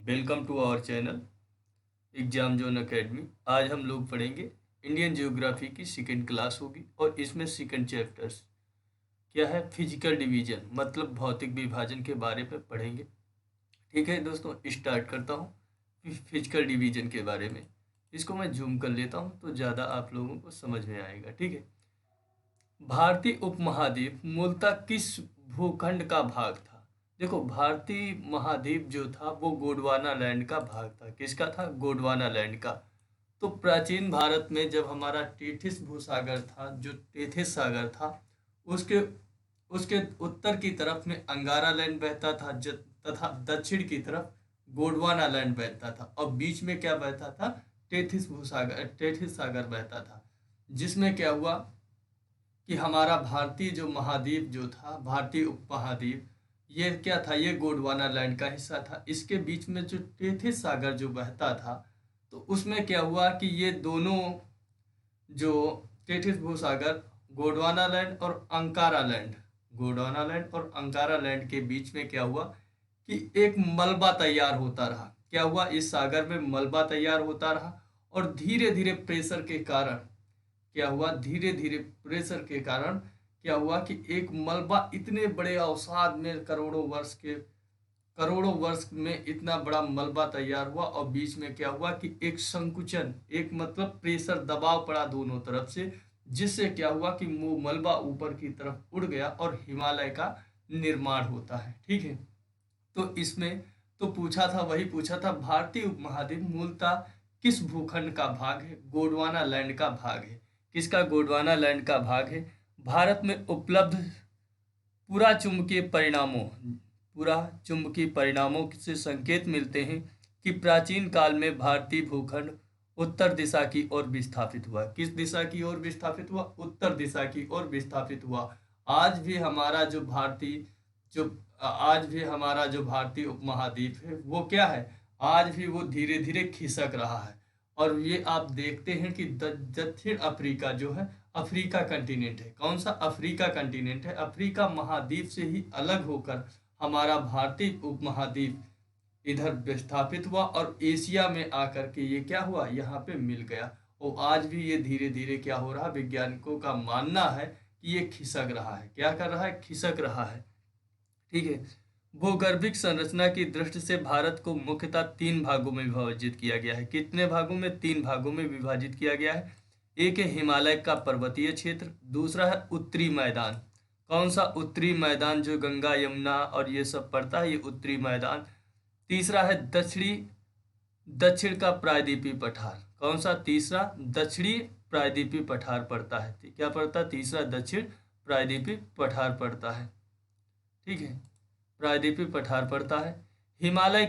Welcome to our channel exam zone academy. आज हम लोग पढ़ेंगे इंडियन ज्योग्राफी की सेकंड क्लास होगी और इसमें सेकंड चैप्टर्स क्या है, फिजिकल डिवीजन मतलब भौतिक विभाजन के बारे में पढ़ेंगे। ठीक है दोस्तों, स्टार्ट करता हूँ फिजिकल डिवीजन के बारे में। इसको मैं जूम कर लेता हूँ तो ज़्यादा आप लोगों को समझ में आएगा। ठीक है, भारतीय उपमहाद्वीप मूलतः किस भूखंड का भाग था? देखो, भारतीय महाद्वीप जो था वो गोंडवाना लैंड का भाग था। किसका था? गोंडवाना लैंड का। तो प्राचीन भारत में जब हमारा टेथिस भूसागर था, जो टेथिस सागर था, उसके उसके उत्तर की तरफ में अंगारा लैंड बहता था, तथा दक्षिण की तरफ गोंडवाना लैंड बहता था, और बीच में क्या बहता था? टेथिस सागर बहता था। जिसमें क्या हुआ कि हमारा भारतीय जो महाद्वीप जो था, भारतीय उपमहाद्वीप, ये क्या था? ये गोंडवाना लैंड का हिस्सा था। इसके बीच में जो टेथिस सागर जो बहता था, तो उसमें क्या हुआ कि ये दोनों जो टेथिस भूसागर, गोंडवाना लैंड और अंकारा लैंड, गोंडवाना लैंड और अंकारा लैंड के बीच में क्या हुआ कि एक मलबा तैयार होता रहा। क्या हुआ? इस सागर में मलबा तैयार होता रहा, और धीरे धीरे प्रेशर के कारण क्या हुआ, धीरे धीरे प्रेशर के कारण क्या हुआ कि एक मलबा इतने बड़े अवसाद में करोड़ों वर्ष में इतना बड़ा मलबा तैयार हुआ, और बीच में क्या हुआ कि एक संकुचन, एक मतलब प्रेशर दबाव पड़ा दोनों तरफ से, जिससे क्या हुआ कि वो मलबा ऊपर की तरफ उड़ गया और हिमालय का निर्माण होता है। ठीक है, तो इसमें तो वही पूछा था, भारतीय उपमहाद्वीप मूलतः किस भूखंड का भाग है? गोंडवाना लैंड का भाग है। किसका? गोंडवाना लैंड का भाग है। भारत में उपलब्ध पूरा चुंबकीय परिणामों से संकेत मिलते हैं कि प्राचीन काल में भारतीय भूखंड उत्तर दिशा की ओर विस्थापित हुआ। किस दिशा की ओर विस्थापित हुआ? उत्तर दिशा की ओर विस्थापित हुआ। आज भी हमारा जो भारतीय उपमहाद्वीप है वो क्या है? आज भी वो धीरे धीरे खिसक रहा है। और ये आप देखते हैं कि दक्षिण अफ्रीका जो है, अफ्रीका कंटिनेंट है। कौन सा? अफ्रीका कंटिनेंट है। अफ्रीका महाद्वीप से ही अलग होकर हमारा भारतीय उपमहाद्वीप इधर विस्थापित हुआ, और एशिया में आकर के ये क्या हुआ? यहाँ पे मिल गया। और आज भी ये धीरे धीरे क्या हो रहा है? वैज्ञानिकों का मानना है कि ये खिसक रहा है। क्या कर रहा है? खिसक रहा है। ठीक है, भूगर्भिक संरचना की दृष्टि से भारत को मुख्यतः 3 भागों में विभाजित किया गया है। कितने भागों में? 3 भागों में विभाजित किया गया है। एक है हिमालय का पर्वतीय क्षेत्र, दूसरा है उत्तरी मैदान। कौन सा? उत्तरी मैदान, जो गंगा यमुना और ये सब पड़ता है, ये उत्तरी मैदान। तीसरा है दक्षिण का प्रायद्वीपीय पठार। कौन सा? तीसरा दक्षिणी प्रायद्वीपीय पठार पड़ता है। क्या पड़ता है? तीसरा दक्षिण प्रायद्वीपीय पठार पड़ता है। ठीक है, प्रायद्वीपीय पठार पड़ता है। हिमालय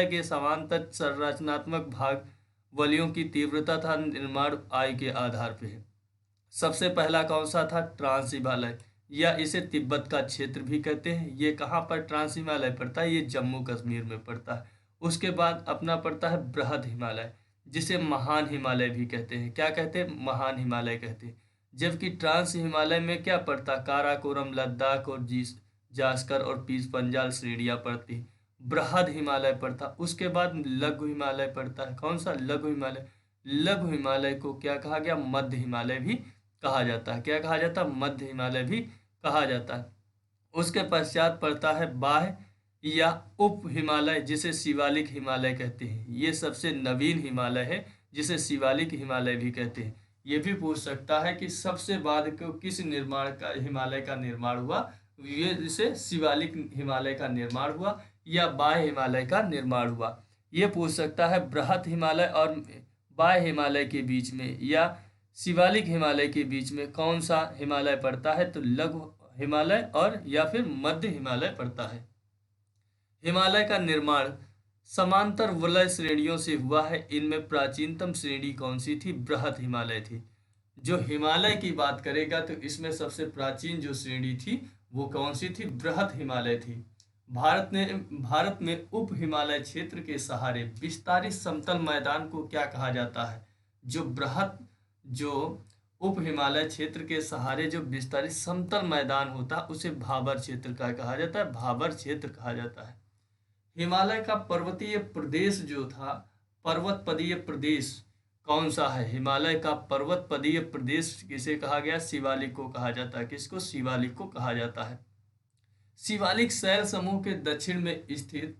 के समांतर संरचनात्मक भाग वलयों की तीव्रता तथा निर्माण आय के आधार पर है। सबसे पहला कौन सा था? ट्रांस हिमालय, या इसे तिब्बत का क्षेत्र भी कहते हैं। ये कहाँ पर ट्रांस हिमालय पड़ता है? ये जम्मू कश्मीर में पड़ता है। उसके बाद अपना पड़ता है बृहद हिमालय, जिसे महान हिमालय भी कहते हैं। क्या कहते हैं? महान हिमालय कहते हैं। जबकि ट्रांस हिमालय में क्या पड़ता? काराकोरम, लद्दाख और जास्कर और पीस पंजाल श्रेणियां पड़ती। बृहद हिमालय पड़ता। उसके बाद लघु हिमालय पड़ता है। कौन सा? लघु हिमालय। लघु हिमालय को क्या कहा गया? मध्य हिमालय भी कहा जाता है। क्या कहा जाता है? मध्य हिमालय भी कहा जाता है। उसके पश्चात पड़ता है बाह्य या उप हिमालय, जिसे शिवालिक हिमालय कहते हैं। ये सबसे नवीन हिमालय है, जिसे शिवालिक हिमालय भी कहते हैं। ये भी पूछ सकता है कि सबसे बाद को किस हिमालय का निर्माण हुआ? ये जिसे शिवालिक हिमालय का निर्माण हुआ या बाह्य हिमालय का निर्माण हुआ। ये पूछ सकता है बृहद हिमालय और बाह्य हिमालय के बीच में या शिवालिक हिमालय के बीच में कौन सा हिमालय पड़ता है? तो लघु हिमालय और या फिर मध्य हिमालय पड़ता है। हिमालय का निर्माण समांतर वलय श्रेणियों से हुआ है। इनमें प्राचीनतम श्रेणी कौन सी थी? बृहद हिमालय थी। जो हिमालय की बात करेगा तो इसमें सबसे प्राचीन जो श्रेणी थी वो कौन सी थी? बृहद हिमालय थी। भारत में उप हिमालय क्षेत्र के सहारे विस्तारित समतल मैदान को क्या कहा जाता है? जो उप हिमालय क्षेत्र के सहारे जो विस्तारित समतल मैदान होता है उसे भाबर क्षेत्र का कहा जाता है, भाबर क्षेत्र कहा जाता है। हिमालय का पर्वतीय प्रदेश जो था, पर्वतपदीय प्रदेश कौन सा है? हिमालय का पर्वतपदीय प्रदेश किसे कहा गया? शिवालिक को कहा जाता है। किसको? शिवालिक को कहा जाता है। शिवालिक शैल समूह के दक्षिण में स्थित,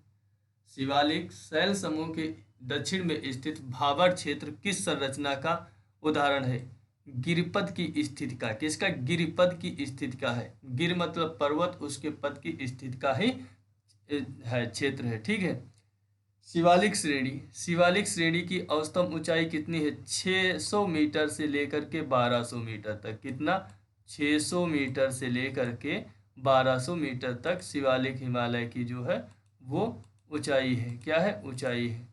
शिवालिक शैल समूह के दक्षिण में स्थित भाबर क्षेत्र किस संरचना का उदाहरण है? गिरिपद की स्थिति का। किसका? गिरिपद की स्थिति का है। गिर मतलब पर्वत, उसके पद की स्थिति का ही है, क्षेत्र है। ठीक है। शिवालिक श्रेणी, शिवालिक श्रेणी की औसतम ऊंचाई कितनी है? 600 मीटर से लेकर के 1200 मीटर तक। कितना? 600 मीटर से लेकर के 1200 मीटर तक शिवालिक हिमालय की जो है वो ऊंचाई है। क्या है? ऊंचाई है।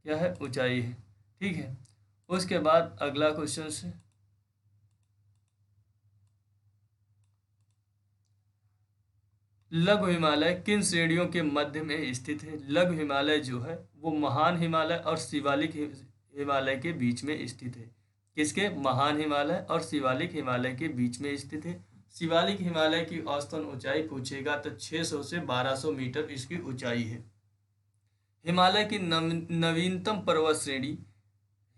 क्या है? ऊंचाई है। ठीक है। उसके बाद अगला क्वेश्चन से, लघु हिमालय किन श्रेणियों के मध्य में स्थित है? लघु हिमालय जो है वो महान हिमालय और शिवालिक हिमालय के बीच में स्थित है। किसके? महान हिमालय और शिवालिक हिमालय के बीच में स्थित है। शिवालिक हिमालय की औसतन ऊंचाई पूछेगा तो 600 से 1200 मीटर इसकी ऊंचाई है। हिमालय की नवीनतम पर्वत श्रेणी,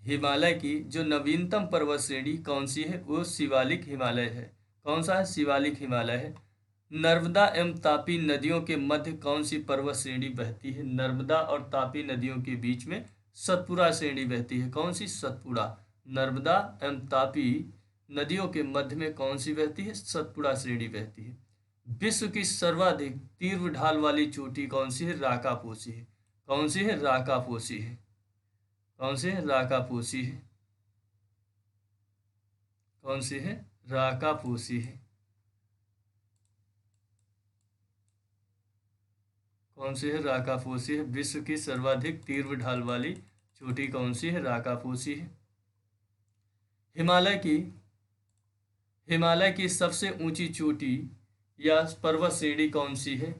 हिमालय की जो नवीनतम पर्वत श्रेणी कौन सी है? वो शिवालिक हिमालय है। कौन सा है? शिवालिक हिमालय है। नर्मदा एवं तापी नदियों के मध्य कौन सी पर्वत श्रेणी बहती है? नर्मदा और तापी नदियों के बीच में सतपुड़ा श्रेणी बहती है। कौन सी? सतपुड़ा। नर्मदा एवं तापी नदियों के मध्य में कौन सी बहती है? सतपुड़ा श्रेणी बहती है। विश्व की सर्वाधिक तीव्र ढाल वाली चोटी कौन सी है? राकापोसी है। कौन सी है? राकापोसी है। कौन सी है? राकापोसी है। कौन सी है? राकापोसी है। कौन सी है? राकापोसी है। विश्व की सर्वाधिक तीव्र ढाल वाली चोटी कौन सी है? राकापोसी है। हिमालय की सबसे ऊंची चोटी या पर्वत श्रेणी कौन सी है?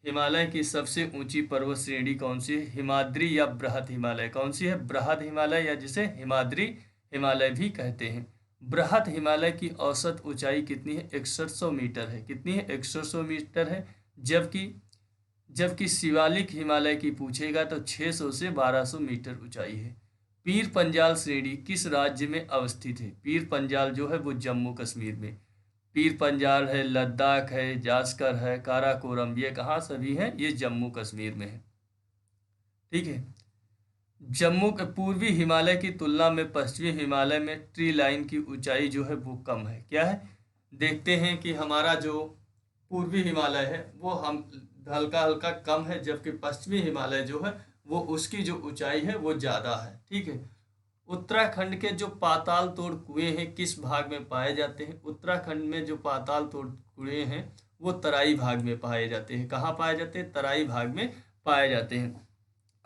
हिमालय की सबसे ऊंची पर्वत श्रेणी कौन सी है? हिमाद्री या बृहद हिमालय। कौन सी है? बृहद हिमालय या जिसे हिमाद्री हिमालय भी कहते हैं। बृहद हिमालय की औसत ऊंचाई कितनी है? 6100 मीटर है। कितनी है? 6100 मीटर है। जबकि शिवालिक हिमालय की पूछेगा तो 600 से 1200 मीटर ऊंचाई है। पीर पंजाल श्रेणी किस राज्य में अवस्थित है? पीर पंजाल जो है वो जम्मू कश्मीर में। पीर पंजाल है, लद्दाख है, जास्कर है, काराकोरम, ये कहाँ सभी हैं? ये जम्मू कश्मीर में है। ठीक है। जम्मू के पूर्वी हिमालय की तुलना में पश्चिमी हिमालय में ट्री लाइन की ऊंचाई जो है वो कम है। क्या है? देखते हैं कि हमारा जो पूर्वी हिमालय है वो हम हल्का हल्का कम है, जबकि पश्चिमी हिमालय जो है वो उसकी जो ऊंचाई है वो ज़्यादा है। ठीक है। उत्तराखंड के जो पाताल तोड़ कुएं हैं किस भाग में पाए जाते हैं? उत्तराखंड में जो पाताल तोड़ कुएं हैं वो तराई भाग में पाए जाते हैं। कहाँ पाए जाते हैं? तराई भाग में पाए जाते हैं।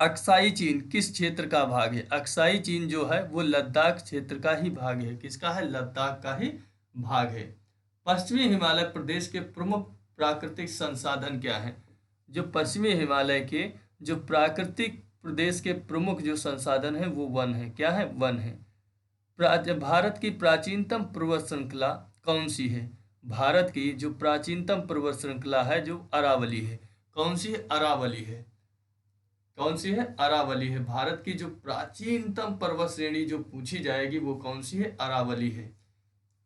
अक्साई चीन किस क्षेत्र का भाग है? अक्साई चीन जो है वो लद्दाख क्षेत्र का ही भाग है। किसका है? लद्दाख का ही भाग है। पश्चिमी हिमालय प्रदेश के प्रमुख प्राकृतिक संसाधन क्या हैं? जो पश्चिमी हिमालय के जो प्राकृतिक प्रदेश के प्रमुख जो संसाधन है वो वन है। क्या है? वन है। भारत की प्राचीनतम पर्वत श्रृंखला कौन सी है? भारत की जो प्राचीनतम पर्वत श्रृंखला है जो अरावली है। कौन सी है? अरावली है। कौन सी है? अरावली है। भारत की जो प्राचीनतम पर्वत श्रेणी जो पूछी जाएगी वो कौन सी है? अरावली है।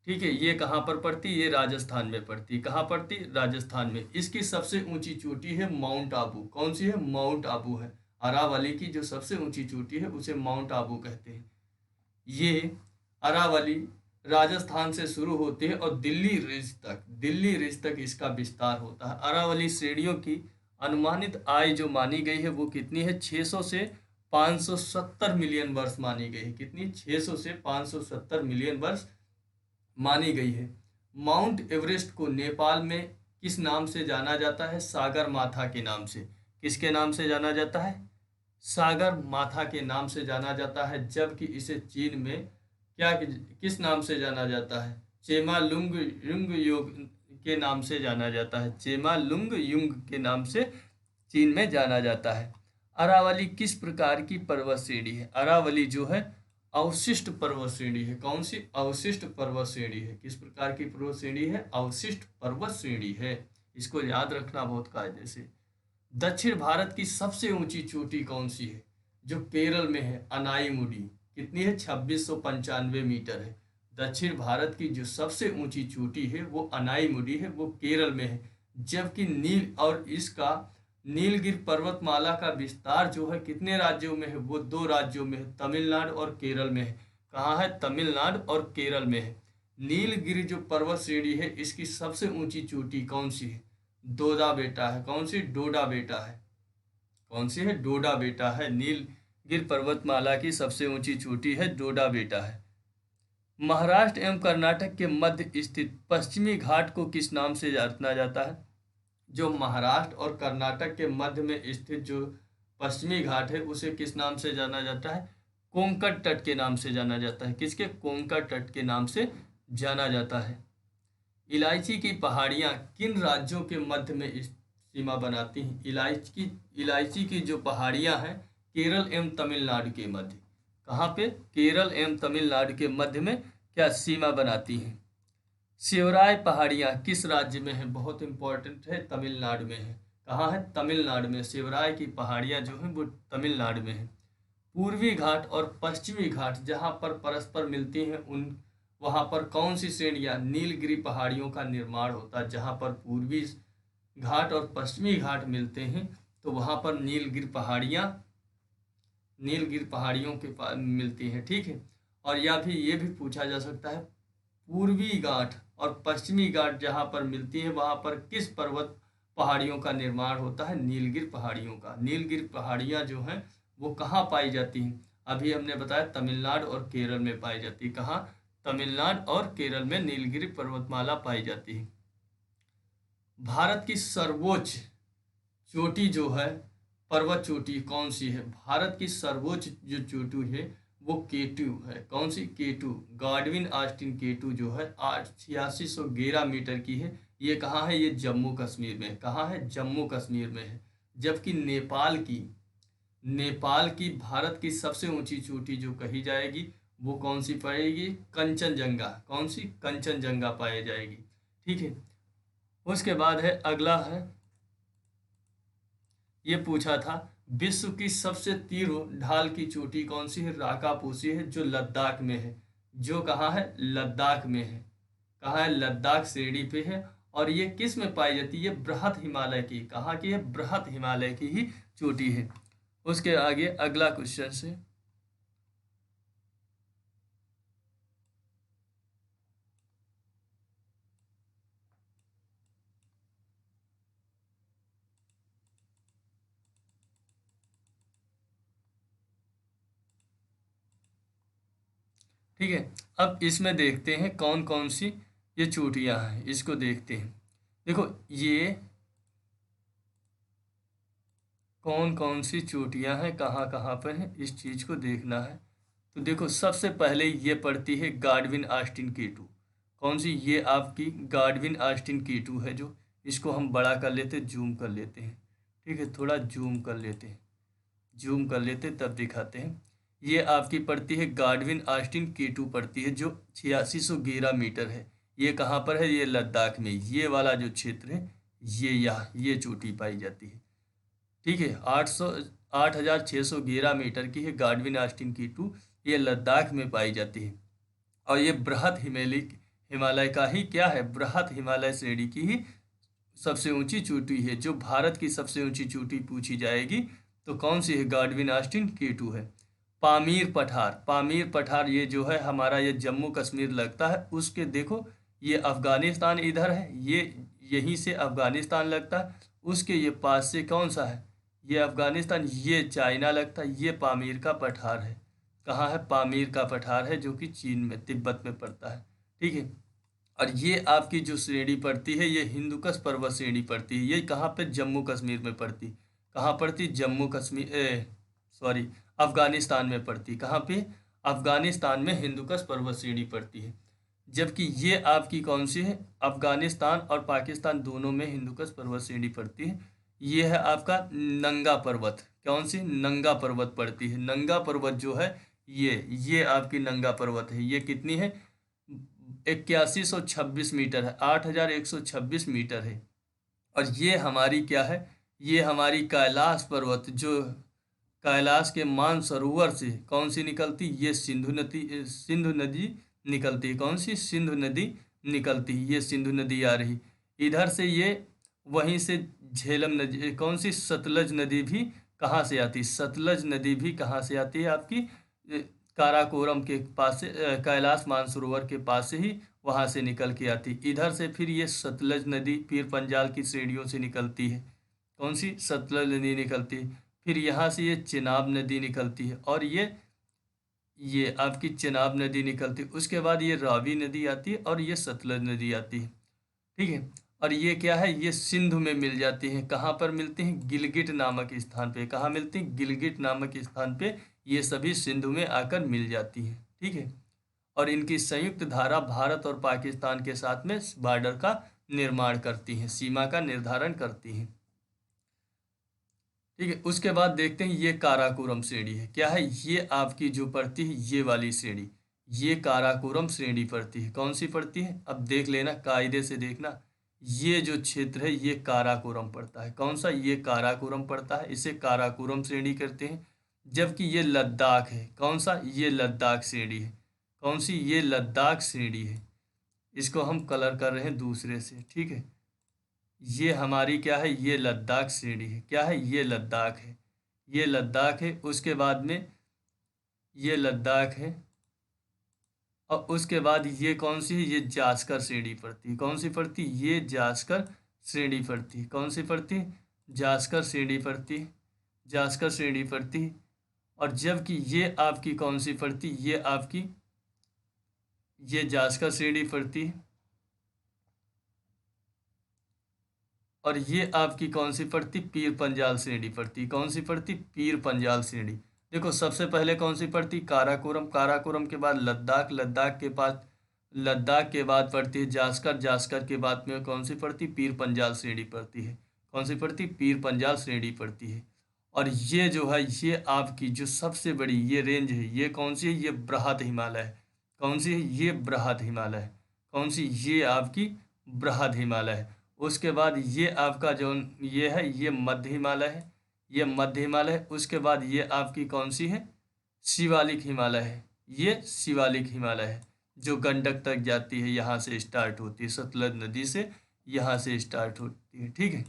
ठीक है। ये कहाँ पर पड़ती? ये राजस्थान में पड़ती। कहाँ पड़ती? राजस्थान में। इसकी सबसे ऊंची चोटी है माउंट आबू। कौन सी है? माउंट आबू है। अरावली की जो सबसे ऊंची चोटी है उसे माउंट आबू कहते हैं। ये अरावली राजस्थान से शुरू होती है और दिल्ली रिज तक इसका विस्तार होता है। अरावली श्रेणियों की अनुमानित आय जो मानी गई है वो कितनी है? 600 से 570 मिलियन वर्ष मानी गई है। कितनी? 600 से 570 मिलियन वर्ष मानी गई है। माउंट एवरेस्ट को नेपाल में किस नाम से जाना जाता है? सागर माथा के नाम से। किसके नाम से जाना जाता है? सागर माथा के नाम से जाना जाता है। जबकि इसे चीन में किस नाम से जाना जाता है? चेमालुंगयुंग के नाम से जाना जाता है। चेमालुंगयुंग के नाम से चीन में जाना जाता है। अरावली किस प्रकार की पर्वत श्रेणी है? अरावली जो है अवशिष्ट पर्वत श्रेणी है। कौन सी? अवशिष्ट पर्वत श्रेणी है। किस प्रकार की पर्वत श्रेणी है? अवशिष्ट पर्वत श्रेणी है। इसको याद रखना बहुत कायदे से। दक्षिण भारत की सबसे ऊंची चोटी कौन सी है? जो केरल में है, अनाईमुडी। कितनी है? 2695 मीटर है। दक्षिण भारत की जो सबसे ऊंची चोटी है वो अनाईमुडी है, वो केरल में है। जबकि नीलगिरी पर्वतमाला का विस्तार जो है कितने राज्यों में है? वो 2 राज्यों में है, तमिलनाडु और केरल में है। कहाँ है? तमिलनाडु और केरल में है। नीलगिरी जो पर्वत श्रेणी है इसकी सबसे ऊंची चोटी कौन सी है? डोडा बेटा है। कौन सी? डोडा बेटा है। कौन सी है? डोडा बेटा है। नीलगिरी पर्वतमाला की सबसे ऊंची चोटी है डोडा बेटा है। महाराष्ट्र एवं कर्नाटक के मध्य स्थित पश्चिमी घाट को किस नाम से जाना जाता है? जो महाराष्ट्र और कर्नाटक के मध्य में स्थित जो पश्चिमी घाट है उसे किस नाम से जाना जाता है? कोंकण तट के नाम से जाना जाता है। किसके? कोंकण तट के नाम से जाना जाता है। इलायची की पहाड़ियाँ किन राज्यों के मध्य में सीमा बनाती हैं? इलायची की जो पहाड़ियाँ हैं केरल एवं तमिलनाडु के मध्य। कहाँ पे? केरल एवं तमिलनाडु के मध्य में क्या सीमा बनाती हैं? शिवराय पहाड़ियाँ किस राज्य में है? बहुत इंपॉर्टेंट है, तमिलनाडु में है। कहाँ है? तमिलनाडु में। शिवराय की पहाड़ियाँ जो हैं वो तमिलनाडु में है। पूर्वी घाट और पश्चिमी घाट जहाँ पर परस्पर मिलती हैं वहाँ पर कौन सी श्रेणियाँ? नीलगिरी पहाड़ियों का निर्माण होता है। जहाँ पर पूर्वी घाट और पश्चिमी घाट मिलते हैं तो वहाँ पर नीलगिरी पहाड़ियों के मिलती हैं। ठीक है। और या फिर ये भी पूछा जा सकता है, पूर्वी घाट और पश्चिमी घाट जहाँ पर मिलती है वहाँ पर किस पर्वत पहाड़ियों का निर्माण होता है? नीलगिरी पहाड़ियों का। नीलगिरी पहाड़ियाँ जो हैं वो कहाँ पाई जाती हैं? अभी हमने बताया तमिलनाडु और केरल में पाई जाती है। कहाँ? तमिलनाडु और केरल में नीलगिरी पर्वतमाला पाई जाती है। भारत की सर्वोच्च चोटी जो है, पर्वत चोटी कौन सी है? भारत की सर्वोच्च जो चोटी है वो केटू है। कौन सी? केटू। गाडविन ऑस्टिन केटू जो है 8611 मीटर की है। ये कहाँ है? ये जम्मू कश्मीर में। कहाँ है? जम्मू कश्मीर में है। जबकि नेपाल की भारत की सबसे ऊंची चोटी जो कही जाएगी वो कौन सी पाएगी? कंचनजंगा। कौन सी? कंचनजंगा पाई जाएगी। ठीक है। उसके बाद है अगला है, ये पूछा था विश्व की सबसे तीव्र ढाल की चोटी कौन सी है? राकापोसी है जो लद्दाख में है। जो कहाँ है? लद्दाख में है। कहाँ है? लद्दाख श्रेणी पे है। और ये किस में पाई जाती है? ये बृहत हिमालय की। कहाँ की है? बृहत हिमालय की ही चोटी है। उसके आगे अगला क्वेश्चन से, ठीक है। अब इसमें देखते हैं कौन कौन सी ये चोटियां हैं, इसको देखते हैं। देखो ये कौन कौन सी चोटियां हैं, कहाँ कहाँ पर हैं, इस चीज़ को देखना है। तो देखो सबसे पहले ये पड़ती है गाडविन ऑस्टिन केटू। कौन सी? ये आपकी गाडविन ऑस्टिन केटू है। जो इसको हम बड़ा कर लेते, जूम कर लेते हैं। ठीक है, थोड़ा जूम कर लेते हैं, जूम कर लेते तब दिखाते हैं। ये आपकी पड़ती है गाडविन ऑस्टिन केटू पड़ती है जो 8611 मीटर है। ये कहाँ पर है? ये लद्दाख में। ये वाला जो क्षेत्र है ये चोटी पाई जाती है। ठीक है, 8611 मीटर की है गाडविन ऑस्टिन केटू। ये लद्दाख में पाई जाती है। और ये बृहत हिमालय का ही क्या है? बृहत हिमालय श्रेणी की ही सबसे ऊंची चोटी है। जो भारत की सबसे ऊंची चोटी पूछी जाएगी तो कौन सी है? गाडविन ऑस्टिन केटू है। पामीर पठार ये जो है हमारा ये जम्मू कश्मीर लगता है। उसके देखो ये अफगानिस्तान इधर है, ये यहीं से अफगानिस्तान लगता है। उसके ये पास से कौन सा है? ये अफगानिस्तान, ये चाइना लगता है। ये पामीर का पठार है। कहाँ है? पामीर का पठार है जो कि चीन में, तिब्बत में पड़ता है। ठीक है। और ये आपकी जो श्रेणी पड़ती है ये हिंदुकुश पर्वत श्रेणी पड़ती है। ये कहाँ पे? जम्मू कश्मीर में पड़ती। कहाँ पड़ती? जम्मू कश्मीर, सॉरी, अफगानिस्तान में पड़ती। कहाँ पे? अफगानिस्तान में हिंदुकुश पर्वत श्रेणी पड़ती है। जबकि ये आपकी कौन सी है? अफगानिस्तान और पाकिस्तान दोनों में हिंदुकुश पर्वत श्रेणी पड़ती है। ये है आपका नंगा पर्वत। कौन सी? नंगा पर्वत पड़ती है। नंगा पर्वत जो है ये आपकी नंगा पर्वत है। ये कितनी है? 8126 मीटर है, 8126 मीटर है। और ये हमारी क्या है? ये हमारी कैलाश पर्वत, जो कैलाश के मानसरोवर से कौन सी निकलती? ये सिंधु नदी निकलती है। कौन सी? सिंधु नदी निकलती है। ये सिंधु नदी आ रही इधर से। ये वहीं से झेलम नदी, कौन सी? सतलज नदी भी कहाँ से आती? सतलज नदी भी कहाँ से आती है? आपकी काराकोरम के पास से, कैलाश मानसरोवर के पास से ही वहां से निकल के आती। इधर से फिर ये सतलज नदी पीर पंजाल की श्रेणियों से निकलती है। कौन सी? सतलज नदी निकलती है। फिर यहाँ से ये चेनाब नदी निकलती है, और ये आपकी चेनाब नदी निकलती है। उसके बाद ये रावी नदी आती है, और ये सतलज नदी आती है। ठीक है। और ये क्या है? ये सिंधु में मिल जाती हैं। कहाँ पर मिलती हैं? गिलगिट नामक स्थान पे। कहाँ मिलती हैं? गिलगिट नामक स्थान पे ये सभी सिंधु में आकर मिल जाती हैं। ठीक है। और इनकी संयुक्त धारा भारत और पाकिस्तान के साथ में बॉर्डर का निर्माण करती हैं, सीमा का निर्धारण करती हैं। ठीक है। उसके बाद देखते हैं ये काराकोरम श्रेणी है। क्या है? ये आपकी जो पड़ती है, ये वाली श्रेणी, ये काराकोरम श्रेणी पड़ती है। कौन सी पड़ती है? अब देख लेना, कायदे से देखना। ये जो क्षेत्र है ये काराकोरम पड़ता है। कौन सा? ये काराकोरम पड़ता है। इसे काराकोरम श्रेणी करते हैं। जबकि ये लद्दाख है। कौन सा? ये लद्दाख श्रेणी है। कौन सी? ये लद्दाख श्रेणी है। इसको हम कलर कर रहे हैं दूसरे से। ठीक है। ये हमारी क्या है? ये लद्दाख श्रेणी है। क्या है? ये लद्दाख है। ये लद्दाख है। उसके बाद में ये लद्दाख है, और उसके बाद ये कौन सी है? ये जास्कर श्रेणी पड़ती है। कौन सी पड़ती? ये जास्कर श्रेणी पड़ती है। कौन सी पड़ती? जास्कर श्रेणी पड़ती है। जास्कर श्रेणी पड़ती है। और जबकि ये आपकी कौन सी पड़ती? ये आपकी ये जास्कर श्रेणी पड़ती है। और ये आपकी कौन सी पड़ती? पीर पंजाल श्रेणी पड़ती। कौन सी पड़ती? पीर पंजाल श्रेणी। देखो, सबसे पहले कौन सी पड़ती? काराकोरम। काराकोरम के बाद लद्दाख। लद्दाख के बाद पड़ती है जास्कर। जास्कर के बाद में कौन सी पड़ती? पीर पंजाल श्रेणी पड़ती है। कौन सी पड़ती? पीर पंजाल श्रेणी पड़ती है। और ये जो है, ये आपकी जो सबसे बड़ी ये रेंज है, ये कौन सी है? ये बृहद हिमालय है। कौन सी है? ये बृहद हिमालय है। कौन सी? ये आपकी बृहद हिमालय है। उसके बाद ये आपका जो ये है, ये मध्य हिमालय है। ये मध्य हिमालय है। उसके बाद ये आपकी कौन सी है? शिवालिक हिमालय है। ये शिवालिक हिमालय है, जो गंडक तक जाती है। यहाँ से स्टार्ट होती है, सतलज नदी से यहाँ से स्टार्ट होती है। ठीक है।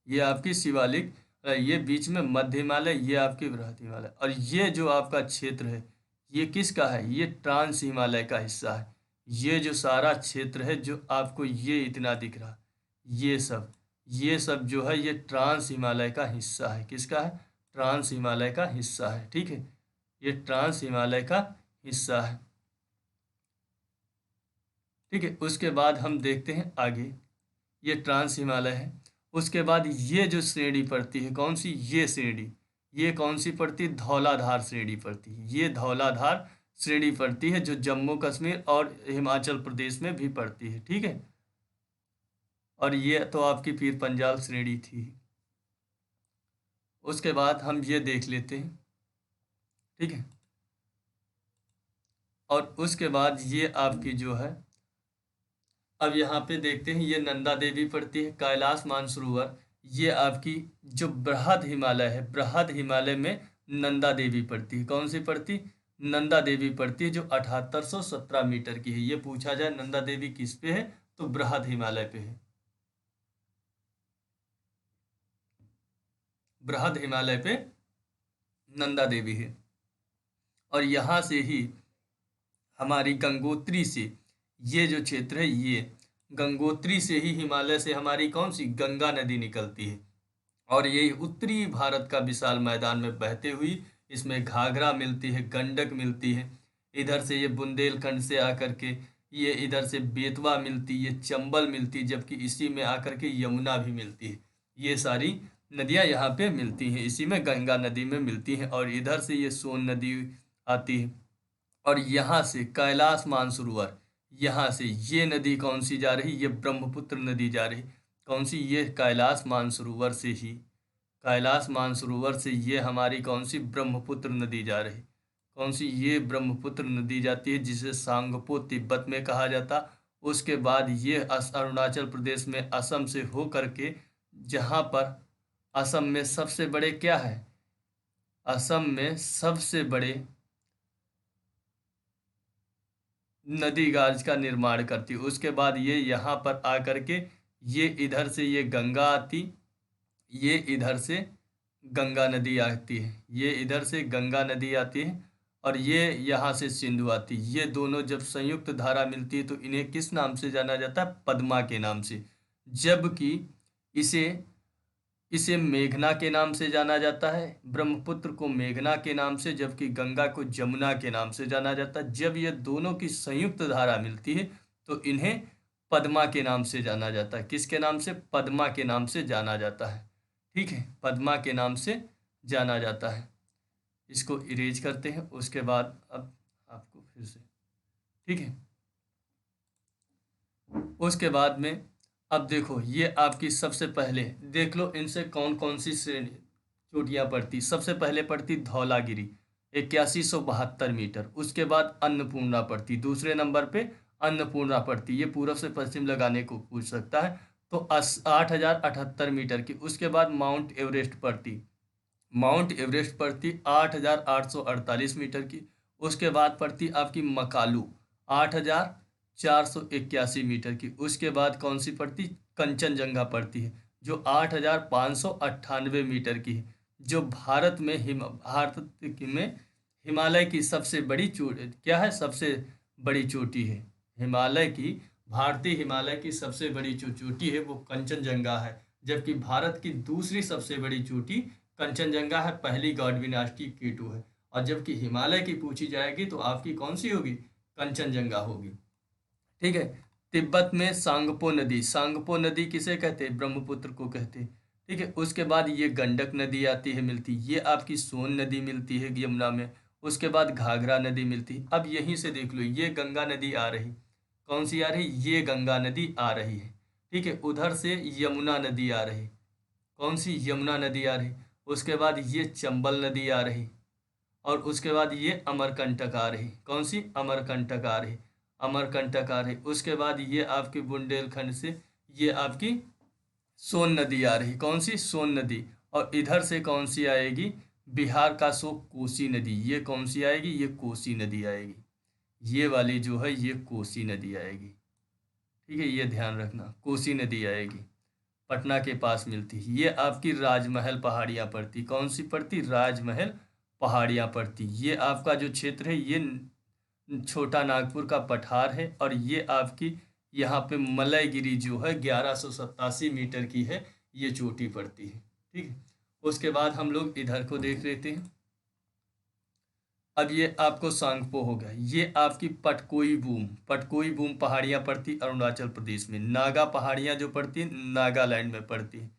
ये आपकी शिवालिक, ये बीच में मध्य हिमालय, ये आपकी बृहद हिमालय। और ये जो आपका क्षेत्र है, ये किसका है? ये ट्रांस हिमालय का हिस्सा है। ये जो सारा क्षेत्र है, जो आपको ये इतना दिख रहा, ये सब जो है, ये ट्रांस हिमालय का हिस्सा है। किसका है? ट्रांस हिमालय का हिस्सा है। ठीक है। ये ट्रांस हिमालय का हिस्सा है। ठीक है। उसके बाद हम देखते हैं आगे, ये ट्रांस हिमालय है। उसके बाद ये जो श्रेणी पड़ती है, कौन सी? ये श्रेणी, ये कौन सी पड़ती है? धौलाधार श्रेणी पड़ती है। ये धौलाधार श्रेणी पड़ती है, जो जम्मू कश्मीर और हिमाचल प्रदेश में भी पड़ती है। ठीक है। और ये तो आपकी पीर पंजाल श्रेणी थी। उसके बाद हम ये देख लेते हैं। ठीक है। और उसके बाद ये आपकी जो है, अब यहाँ पे देखते हैं, ये नंदा देवी पड़ती है। कैलाश मानसरोवर, ये आपकी जो बृहद हिमालय है, बृहद हिमालय में नंदा देवी पड़ती है। कौन सी पड़ती? नंदा देवी पड़ती है, जो 7817 मीटर की है। ये पूछा जाए नंदा देवी किस पे है, तो बृहद हिमालय पे है। बृहद हिमालय पे नंदा देवी है। और यहाँ से ही हमारी गंगोत्री से, ये जो क्षेत्र है, ये गंगोत्री से ही, हिमालय से हमारी कौन सी? गंगा नदी निकलती है। और ये उत्तरी भारत का विशाल मैदान में बहते हुई, इसमें घाघरा मिलती है, गंडक मिलती है। इधर से ये बुंदेलखंड से आकर के ये इधर से बेतवा मिलती, ये चंबल मिलती, जबकि इसी में आकर के यमुना भी मिलती है। ये सारी नदियाँ यहाँ पे मिलती हैं, इसी में गंगा नदी में मिलती हैं। और इधर से ये सोन नदी आती है। और यहाँ से कैलाश मानसरोवर, यहाँ से ये नदी कौन सी जा रही? ये ब्रह्मपुत्र नदी जा रही। कौन सी? ये कैलाश मानसरोवर से ही, कैलाश मानसरोवर से ये हमारी कौन सी? ब्रह्मपुत्र नदी जा रही। कौन सी? ये ब्रह्मपुत्र नदी जाती है जिसे सांगपो तिब्बत में कहा जाता। उसके बाद ये अरुणाचल प्रदेश में असम से हो करके, जहाँ पर असम में सबसे बड़े क्या है, असम में सबसे बड़े नदी गाज का निर्माण करती। उसके बाद ये यहाँ पर आकर के ये इधर से ये गंगा आती, ये इधर से गंगा नदी आती है, ये इधर से गंगा नदी आती है, और ये यहाँ से सिंधु आती है। ये दोनों जब संयुक्त धारा मिलती है तो इन्हें किस नाम से जाना जाता है? पद्मा के नाम से। जबकि इसे इसे मेघना के नाम से जाना जाता है, ब्रह्मपुत्र को मेघना के नाम से, जबकि गंगा को जमुना के नाम से जाना जाता है। जब ये दोनों की संयुक्त धारा मिलती है तो इन्हें पद्मा के नाम से जाना जाता है। किसके नाम से? पद्मा के नाम से जाना जाता है। ठीक है, पद्मा के नाम से जाना जाता है। इसको इरेज करते हैं। उसके बाद अब आपको फिर से, ठीक है, उसके बाद में अब देखो, ये आपकी सबसे पहले देख लो इनसे कौन कौन सी श्रेणी चोटियाँ पड़ती। सबसे पहले पड़ती धौलागिरी 8172 मीटर। उसके बाद अन्नपूर्णा पड़ती, दूसरे नंबर पे अन्नपूर्णा पड़ती। ये पूर्व से पश्चिम लगाने को पूछ सकता है, तो 8078 मीटर की। उसके बाद माउंट एवरेस्ट पड़ती, माउंट एवरेस्ट पड़ती 8848 मीटर की। उसके बाद पड़ती आपकी मकालू 8481 मीटर की। उसके बाद कौन सी पड़ती? कंचनजंगा पड़ती है, जो 8598 मीटर की है, जो भारत में हिमालय की सबसे बड़ी चोटी क्या है? सबसे बड़ी चोटी है हिमालय की। भारतीय हिमालय की सबसे बड़ी जो चोटी है वो कंचनजंगा है, जबकि भारत की दूसरी सबसे बड़ी चोटी कंचनजंगा है, पहली गॉडविन आष्टी K2 है। और जबकि हिमालय की पूछी जाएगी तो आपकी कौन सी होगी? कंचनजंगा होगी। ठीक है, तिब्बत में सांगपो नदी, सांगपो नदी किसे कहते हैं? ब्रह्मपुत्र को कहते हैं। ठीक है, उसके बाद ये गंडक नदी आती है, मिलती, ये आपकी सोन नदी मिलती है यमुना में। उसके बाद घाघरा नदी मिलती है। अब यहीं से देख लो, ये गंगा नदी आ रही, कौन सी आ रही? ये गंगा नदी आ रही है। ठीक है, उधर से यमुना नदी आ रही, कौन सी? यमुना नदी आ रही। उसके बाद ये चंबल नदी आ रही, और उसके बाद ये अमरकंटक आ रही, कौन सी? अमरकंटक आ रही, अमरकंटक आ रही। उसके बाद ये आपकी बुंदेलखंड से ये आपकी सोन नदी आ रही, कौन सी? सोन नदी। और इधर से कौन सी आएगी? बिहार का सो कोसी नदी। ये कौन सी आएगी? ये कोसी नदी आएगी। ये वाली जो है ये कोसी नदी आएगी। ठीक है, ये ध्यान रखना, कोसी नदी आएगी, पटना के पास मिलती। ये आपकी राजमहल पहाड़ियाँ पड़ती, कौन सी पड़ती? राजमहल पहाड़ियाँ पड़ती। ये आपका जो क्षेत्र है ये छोटा नागपुर का पठार है, और ये आपकी यहाँ पे मलयगिरी जो है 1187 मीटर की है, ये चोटी पड़ती है। ठीक है, उसके बाद हम लोग इधर को देख लेते हैं। अब ये आपको सांगपो हो गया। ये आपकी पटकोई बूम पहाड़ियाँ पड़ती अरुणाचल प्रदेश में। नागा पहाड़ियाँ जो पड़ती नागालैंड में पड़ती।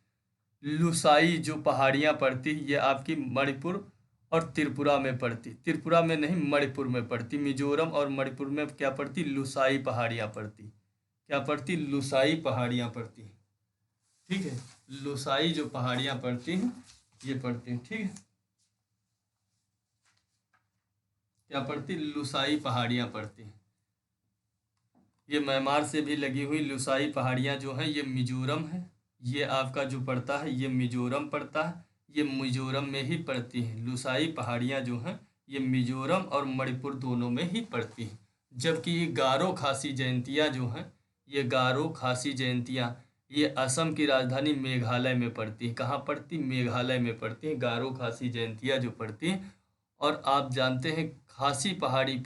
लुसाई जो पहाड़ियाँ पड़ती ये आपकी मणिपुर और त्रिपुरा में पड़ती, त्रिपुरा में नहीं मणिपुर में पड़ती। मिजोरम और मणिपुर में क्या पड़ती? लुसाई पहाड़ियाँ पड़ती। क्या पड़ती? लुसाई पहाड़ियाँ पड़ती। ठीक है, लुसाई जो पहाड़ियाँ पड़ती हैं ये पड़ती हैं। ठीक है, क्या पड़ती? लुसाई पहाड़ियाँ पड़ती हैं। ये म्यांमार से भी लगी हुई लुसाई पहाड़ियाँ जो हैं ये मिजोरम है। ये आपका जो पड़ता है ये मिजोरम पड़ता है, ये मिजोरम में ही पड़ती हैं। लुसाई पहाड़ियाँ जो हैं ये मिजोरम और मणिपुर दोनों में ही पड़ती हैं। जबकि ये गारो खासी जयंतियाँ जो हैं, ये गारो खासी जयंतियाँ ये असम की राजधानी मेघालय में पड़ती हैं। कहाँ पड़ती? मेघालय में पड़ती हैं गारो खासी जयंतियाँ जो पड़ती हैं। और आप जानते हैं खासी पहाड़ी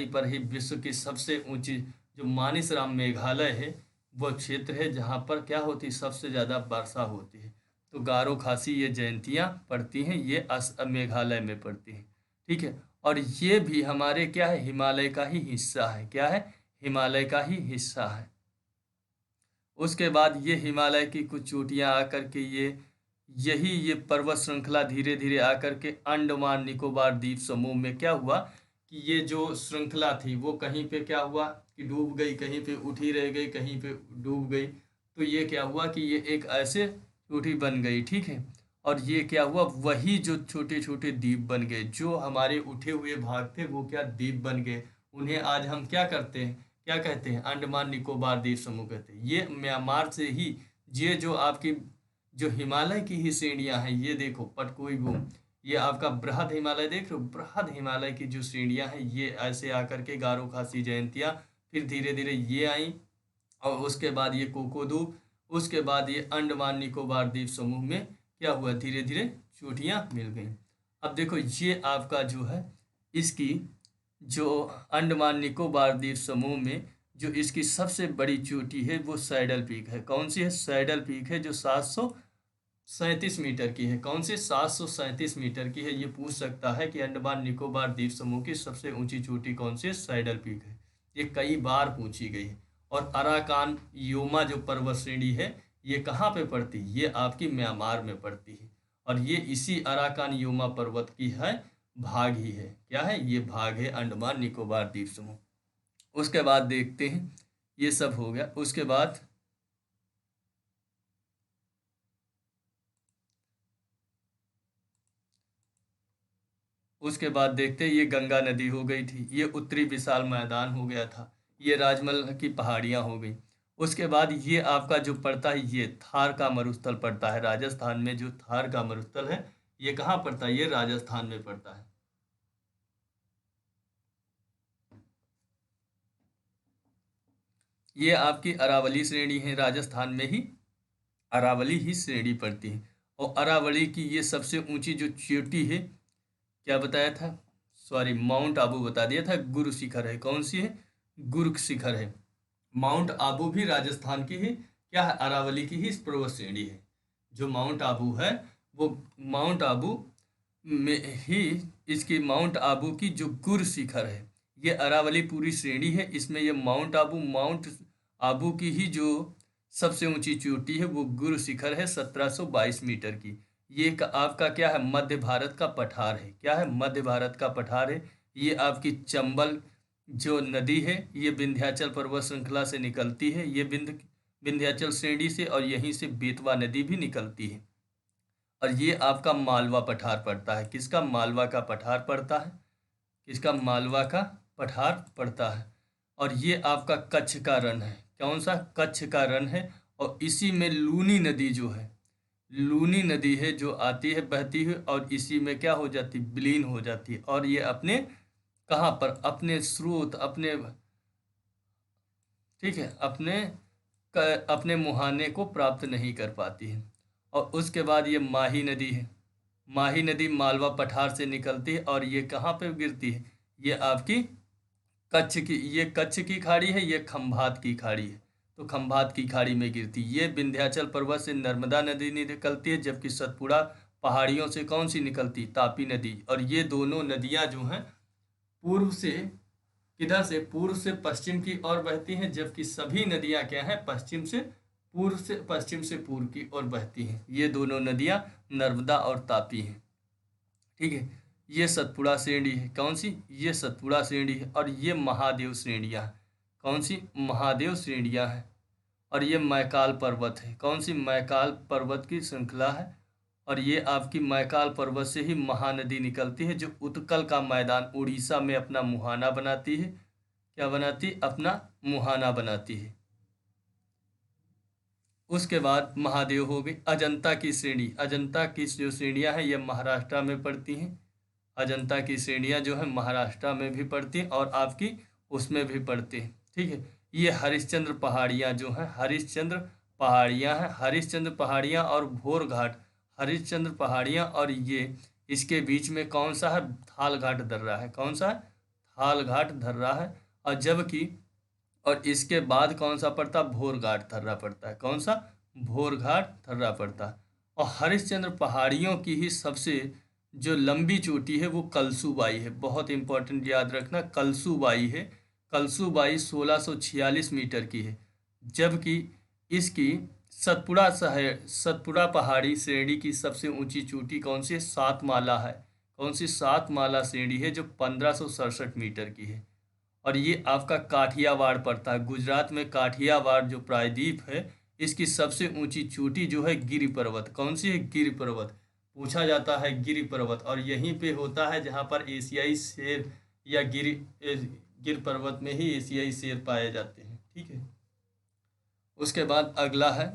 पर ही विश्व की सबसे ऊंची जो मानिसराम मेघालय है वो क्षेत्र है जहाँ पर क्या होती? सबसे ज़्यादा वर्षा होती है। तो गारो खासी ये जयंतियाँ पड़ती हैं, ये मेघालय में पड़ती हैं। ठीक है, और ये भी हमारे क्या है? हिमालय का ही हिस्सा है। क्या है? हिमालय का ही हिस्सा है। उसके बाद ये हिमालय की कुछ चोटियाँ आकर के ये पर्वत श्रृंखला धीरे धीरे आकर के अंडमान निकोबार द्वीप समूह में क्या हुआ कि ये जो श्रृंखला थी वो कहीं पे क्या हुआ कि डूब गई, कहीं पे उठी रह गई, कहीं पे डूब गई। तो ये क्या हुआ कि ये एक ऐसे चोटी बन गई। ठीक है, और ये क्या हुआ, वही जो छोटे छोटे द्वीप बन गए, जो हमारे उठे हुए भाग थे वो क्या द्वीप बन गए। उन्हें आज हम क्या करते हैं, क्या कहते हैं, अंडमान निकोबार द्वीप समूह कहते हैं। ये म्यांमार से ही, ये जो आपकी जो हिमालय की ही श्रेणियां हैं, ये देखो पटकोई बूम, ये आपका बृहद हिमालय देख रहे हो, बृहद हिमालय की जो श्रेणियां हैं ये ऐसे आकर के गारो खासी जयंतिया, फिर धीरे धीरे ये आई, और उसके बाद ये कोकोदू, उसके बाद ये अंडमान निकोबार द्वीप समूह में क्या हुआ, धीरे धीरे चोटियां मिल गई। अब देखो ये आपका जो है इसकी जो अंडमान निकोबार द्वीप समूह में जो इसकी सबसे बड़ी चोटी है वो सैडल पीक है। कौन सी है, सैडल पीक है, जो 737 मीटर की है। कौन सी, 737 मीटर की है। ये पूछ सकता है कि अंडमान निकोबार द्वीप समूह की सबसे ऊंची चोटी कौन सी है, सैडल पीक है। ये कई बार पूछी गई है। और अराकान योमा जो पर्वत श्रेणी है ये कहाँ पे पड़ती है, ये आपकी म्यांमार में पड़ती है। और ये इसी अराकान योमा पर्वत की है भाग ही है। क्या है, ये भाग है अंडमान निकोबार द्वीप समूह। उसके बाद देखते हैं, ये सब हो गया। उसके बाद देखते हैं, ये गंगा नदी हो गई थी, ये उत्तरी विशाल मैदान हो गया था, ये राजमल की पहाड़ियाँ हो गई। उसके बाद ये आपका जो पड़ता है ये थार का मरुस्थल पड़ता है राजस्थान में। जो थार का मरुस्थल है ये कहाँ पड़ता है, ये राजस्थान में पड़ता है। ये आपकी अरावली श्रेणी है, राजस्थान में ही अरावली ही श्रेणी पड़ती है। और अरावली की ये सबसे ऊंची जो चोटी है, क्या बताया था, सॉरी माउंट आबू बता दिया था, गुरु शिखर है। कौन सी है, गुरु शिखर है। माउंट आबू भी राजस्थान की ही क्या है, अरावली की ही पर्वत श्रेणी है। जो माउंट आबू है वो माउंट आबू में ही इसकी माउंट आबू की जो गुरु शिखर है, ये अरावली पूरी श्रेणी है। इसमें ये माउंट आबू की ही जो सबसे ऊंची चोटी है वो गुरु शिखर है, 1722 मीटर की। ये आपका क्या है, मध्य भारत का पठार है। क्या है, मध्य भारत का पठार है। ये आपकी चंबल जो नदी है ये विंध्याचल पर्वत श्रृंखला से निकलती है, ये विंध्याचल श्रेणी से, और यहीं से बेतवा नदी भी निकलती है। और ये आपका मालवा पठार पड़ता है। किसका, मालवा का पठार पड़ता है। किसका, मालवा का पठार पड़ता है। और ये आपका कच्छ का रण है। कौन सा, कच्छ का रण है। और इसी में लूनी नदी जो है, लूनी नदी है जो आती है बहती है, और इसी में क्या हो जाती, विलीन हो जाती है। और ये अपने कहाँ पर, अपने स्रोत, अपने, ठीक है, अपने मुहाने को प्राप्त नहीं कर पाती है। और उसके बाद ये माही नदी है। माही नदी मालवा पठार से निकलती है, और ये कहाँ पे गिरती है, ये आपकी कच्छ की, ये कच्छ की खाड़ी है, ये खंभात की खाड़ी है। तो खंभात की खाड़ी में गिरती। ये विंध्याचल पर्वत से नर्मदा नदी निकलती है, जबकि सतपुड़ा पहाड़ियों से कौन सी निकलती, तापी नदी। और ये दोनों नदियां जो हैं पूर्व से, किधर से, पूर्व से पश्चिम की ओर बहती हैं, जबकि सभी नदियां क्या हैं, पश्चिम से पूर्व की ओर बहती हैं। ये दोनों नदियां नर्मदा और तापी हैं। ठीक है, ये सतपुड़ा श्रेणी है। कौन सी, ये सतपुड़ा श्रेणी है। और ये महादेव श्रेणियाँ हैं। कौन सी, महादेव श्रेणियाँ हैं। और ये मैकाल पर्वत है। कौन सी, मैकाल पर्वत की श्रृंखला है। और ये आपकी मैकाल पर्वत से ही महानदी निकलती है, जो उत्कल का मैदान उड़ीसा में अपना मुहाना बनाती है। क्या बनाती, अपना मुहाना बनाती है। उसके बाद महादेव हो गई। अजंता की श्रेणी, अजंता की जो श्रेणियाँ हैं ये महाराष्ट्र में पड़ती हैं। अजंता की श्रेणियाँ जो है महाराष्ट्र में भी पड़ती हैं और आपकी उसमें भी पड़ती हैं। ठीक है, ये हरिश्चंद्र पहाड़ियाँ जो हैं, हरिश्चंद्र पहाड़ियाँ हैं, हरिश्चंद्र पहाड़ियाँ और भोर घाट, हरिश्चंद्र पहाड़ियाँ, और ये इसके बीच में कौन सा है, थाल घाट दर्रा है। कौन सा है, थाल घाट दर्रा है। और जबकि, और इसके बाद कौन सा पड़ता, भोर घाट थर्रा पड़ता है। कौन सा, भोर घाट थर्रा पड़ता है। और हरिश्चंद्र पहाड़ियों की ही सबसे जो लंबी चोटी है वो कलसूबाई है। बहुत इंपॉर्टेंट, याद रखना, कलसूबाई है। कलसूबाई 1646 मीटर की है। जबकि इसकी सतपुड़ा पहाड़ी श्रेणी की सबसे ऊंची चोटी कौन सी है, सातमाला है। कौन सी, सातमाला श्रेणी है, जो 1567 मीटर की है। और ये आपका काठियावाड़ पड़ता है। गुजरात में काठियावाड़ जो प्रायद्वीप है, इसकी सबसे ऊंची चोटी जो है गिरि पर्वत। कौन सी है, गिरि पर्वत। पूछा जाता है गिरि पर्वत, और यहीं पे होता है जहाँ पर एशियाई शेर या गिर पर्वत में ही एशियाई शेर पाए जाते हैं। ठीक है। उसके बाद अगला है